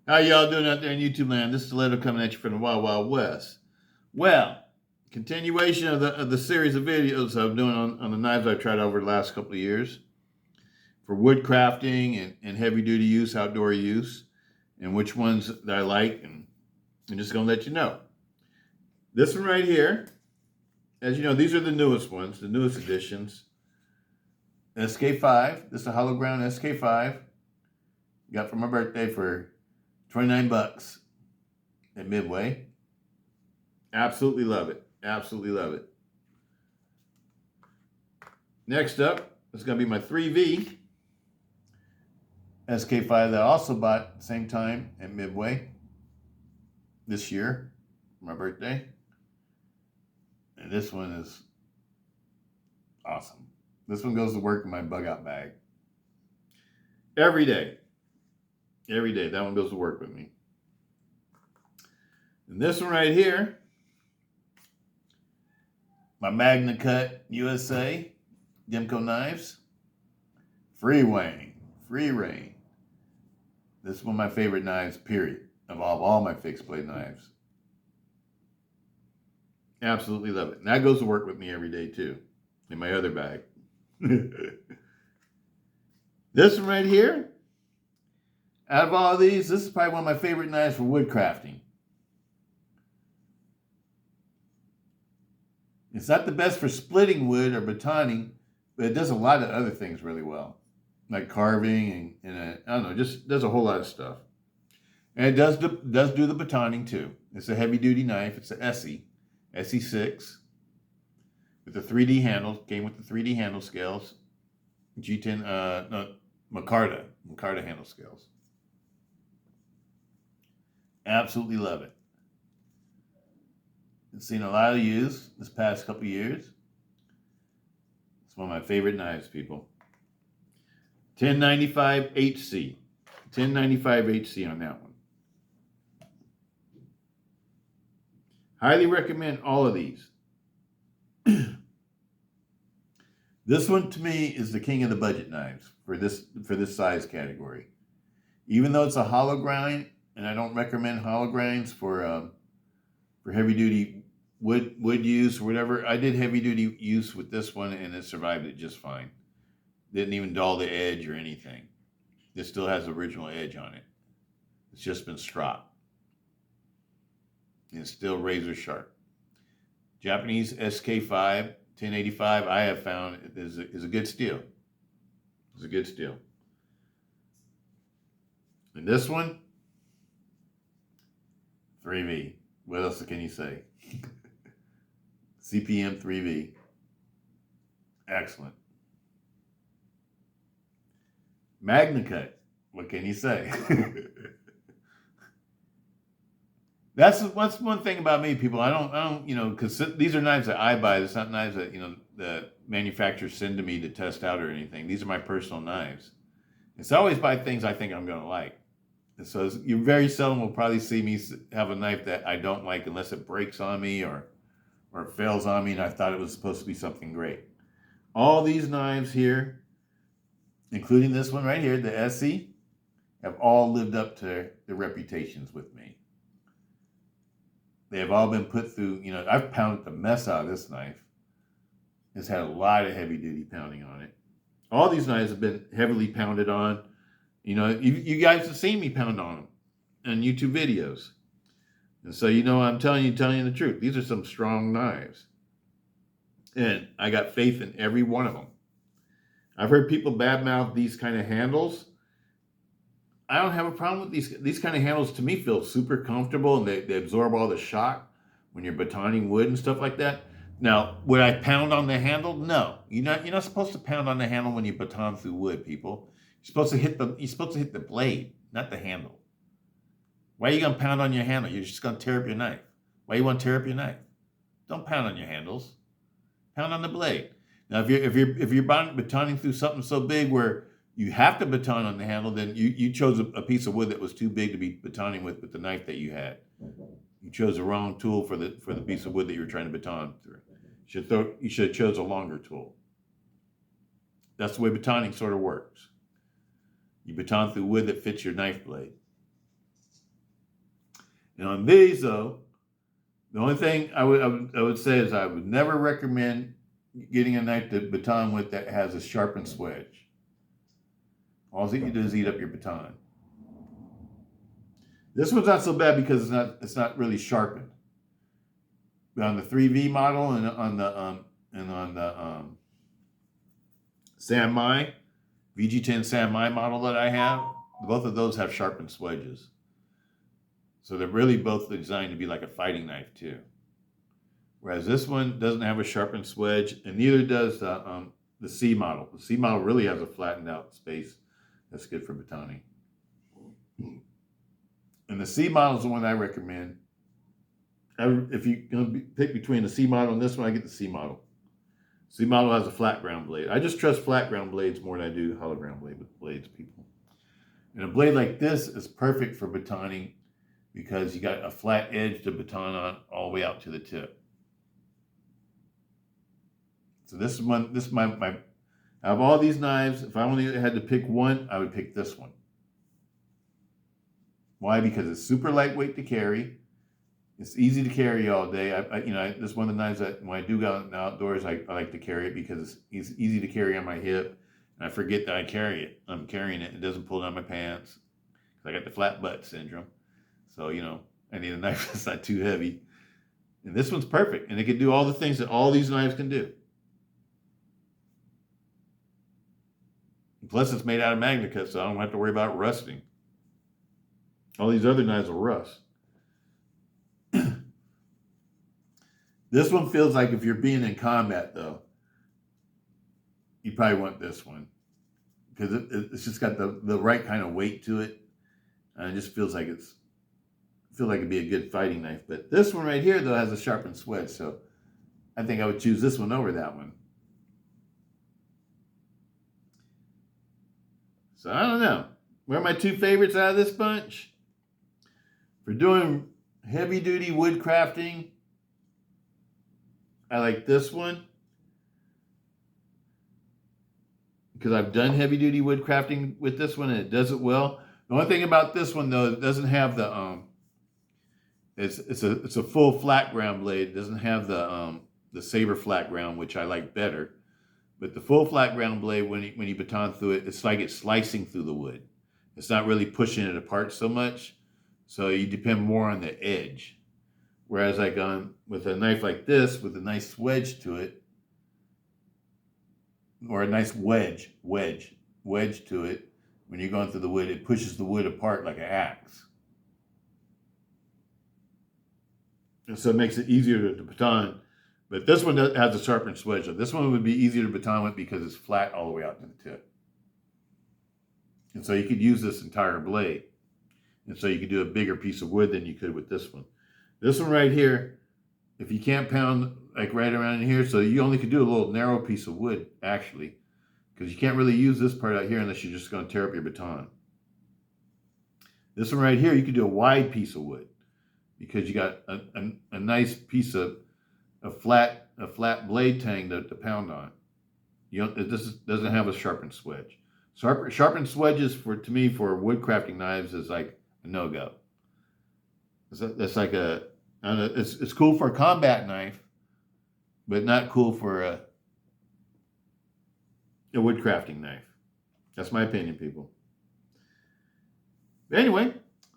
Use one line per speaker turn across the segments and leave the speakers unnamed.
How y'all doing out there in YouTube land? This is Stiletto coming at you from the Wild Wild West. Well, continuation of the series of videos I'm doing on the knives I've tried over the last couple of years for wood crafting and heavy duty use, outdoor use, and which ones that I like, and I'm just gonna let you know. This one right here, as you know, these are the newest ones, the newest editions. SK5. This is a hollow ground SK5. Got for my birthday for 29 bucks at Midway. Absolutely love it. Absolutely love it. Next up is going to be my 3V SK5 that I also bought at the same time at Midway this year for my birthday. And this one is awesome. This one goes to work in my bug out bag. Every day. Every day. That one goes to work with me. And this one right here, my Magna Cut USA Demco knives. Free reign. Free reign. This is one of my favorite knives, period, of all my fixed blade knives. Absolutely love it. And that goes to work with me every day too, in my other bag. This one right here, out of all of these, this is probably one of my favorite knives for wood crafting. It's not the best for splitting wood or batoning, but it does a lot of other things really well, like carving and I don't know, just does a whole lot of stuff. And it does do the batoning too. It's a heavy duty knife. It's an SE6 with the 3D handle. Came with the 3D handle scales. G10, no, Micarta handle scales. Absolutely love it. It's seen a lot of use this past couple years. It's one of my favorite knives, people. 1095 HC. 1095 HC on that one. Highly recommend all of these. This one to me is the king of the budget knives for this size category. Even though it's a hollow grind, and I don't recommend hollow grinds for heavy duty wood use or whatever. I did heavy duty use with this one and it survived it just fine. Didn't even dull the edge or anything. It still has original edge on it. It's just been stropped. And it's still razor sharp. Japanese SK5 1085 I have found is a good steal. It's a good steal. And this one, 3V. What else can you say? CPM 3V. Excellent. Magna Cut. What can you say? That's one thing about me, people. I don't, because these are knives that I buy. It's not knives that, the manufacturers send to me to test out or anything. These are my personal knives. And so I always buy things I think I'm going to like. And so you very seldom will probably see me have a knife that I don't like unless it breaks on me or it fails on me and I thought it was supposed to be something great. All these knives here, including this one right here, the SE, have all lived up to their reputations with me. They have all been put through, I've pounded the mess out of this knife. It's had a lot of heavy duty pounding on it. All these knives have been heavily pounded on. You guys have seen me pound on them in YouTube videos. And so, I'm telling you the truth. These are some strong knives. And I got faith in every one of them. I've heard people badmouth these kind of handles. I don't have a problem with these. These kind of handles to me feel super comfortable and they absorb all the shock when you're batoning wood and stuff like that. Now, would I pound on the handle? No. You're not supposed to pound on the handle when you baton through wood, people. You're supposed to hit the blade, not the handle. Why are you going to pound on your handle? You're just going to tear up your knife. Why you want to tear up your knife? Don't pound on your handles. Pound on the blade. Now, if you're batoning through something so big where you have to baton on the handle, then you chose a piece of wood that was too big to be batoning with the knife that you had. You chose the wrong tool for the piece of wood that you were trying to baton through. You should have chose a longer tool. That's the way batoning sort of works. You baton through wood that fits your knife blade. And on these though, the only thing I would say is I would never recommend getting a knife to baton with that has a sharpened swedge. All you do is eat up your baton. This one's not so bad because it's not really sharpened. But on the 3V model and on the San Mai, VG10 San Mai model that I have, both of those have sharpened swedges. So they're really both designed to be like a fighting knife too. Whereas this one doesn't have a sharpened swedge, and neither does the C model. The C model really has a flattened out space that's good for batoning. And the C model is the one I recommend. If you're going to pick between the C model and this one, I get the C model. C model has a flat ground blade. I just trust flat ground blades more than I do hollow ground blades, people. And a blade like this is perfect for batoning because you got a flat edge to baton on all the way out to the tip. So this is my out of all these knives, if I only had to pick one, I would pick this one. Why? Because it's super lightweight to carry. It's easy to carry all day. This is one of the knives that when I do go out in the outdoors, I like to carry it because it's easy to carry on my hip. And I forget that I carry it. I'm carrying it. It doesn't pull down my pants. I got the flat butt syndrome. So, I need a knife that's not too heavy. And this one's perfect. And it can do all the things that all these knives can do. Plus, it's made out of MagnaCut, so I don't have to worry about rusting. All these other knives will rust. This one feels like if you're being in combat, though, you probably want this one. Because it's just got the right kind of weight to it. And it just feels like it'd be a good fighting knife. But this one right here, though, has a sharpened swedge. So I think I would choose this one over that one. So I don't know. What are my two favorites out of this bunch? For doing heavy duty wood crafting, I like this one. Because I've done heavy duty wood crafting with this one and it does it well. The only thing about this one though, it doesn't have the it's a full flat ground blade. It doesn't have the saber flat ground, which I like better. But the full flat ground blade, when you baton through it, it's like it's slicing through the wood. It's not really pushing it apart so much. So you depend more on the edge. Whereas like with a knife like this, with a nice wedge to it, or a nice wedge to it, when you're going through the wood, it pushes the wood apart like an axe. And so it makes it easier to baton. But this one has a sharpened swedge. So this one would be easier to baton with because it's flat all the way out to the tip. And so you could use this entire blade. And so you could do a bigger piece of wood than you could with this one. This one right here, if you can't pound like right around in here, so you only could do a little narrow piece of wood, actually. Because you can't really use this part out here unless you're just going to tear up your baton. This one right here, you could do a wide piece of wood. Because you got a nice piece of a flat blade tang to pound on. This doesn't have a sharpened swedge. Sharpened swedges to me for wood crafting knives is like a no-go. That's like it's cool for a combat knife, but not cool for a wood crafting knife. That's my opinion, people. But anyway,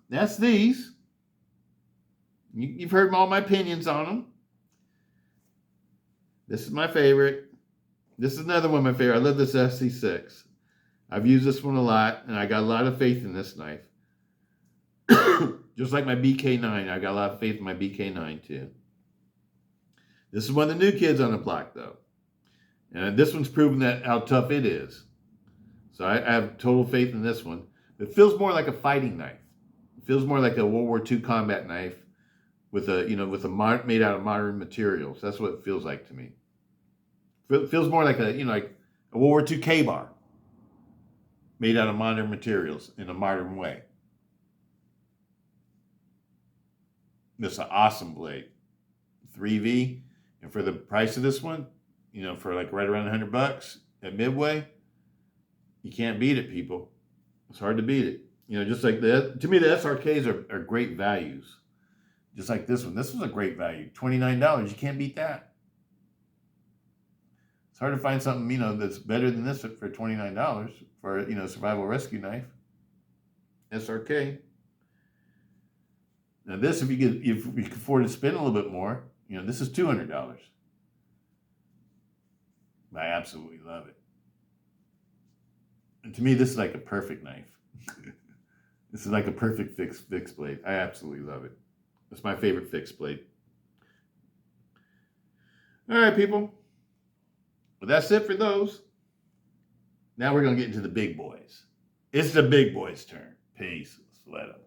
that's these. You've heard all my opinions on them. This is my favorite. This is another one of my favorite. I love this SC6. I've used this one a lot, and I got a lot of faith in this knife. Just like my BK9, I got a lot of faith in my BK9 too. This is one of the new kids on the block, though. And this one's proven how tough it is. So I have total faith in this one. It feels more like a fighting knife. It feels more like a World War II combat knife with made out of modern materials. That's what it feels like to me. It feels more like like a World War II K-bar made out of modern materials in a modern way. This is an awesome blade. 3V. And for the price of this one, for like right around $100 at Midway, you can't beat it, people. It's hard to beat it. Just like that. To me, the SRKs are great values. Just like this one. This was a great value. $29. You can't beat that. It's hard to find something, that's better than this for $29 for, a survival rescue knife. SRK. Now this, if you can afford to spend a little bit more, this is $200. I absolutely love it. And to me, this is like a perfect knife. This is like a perfect fixed blade. I absolutely love it. It's my favorite fixed blade. All right, people. Well, that's it for those. Now we're going to get into the big boys. It's the big boys' turn. Peace. Stiletto.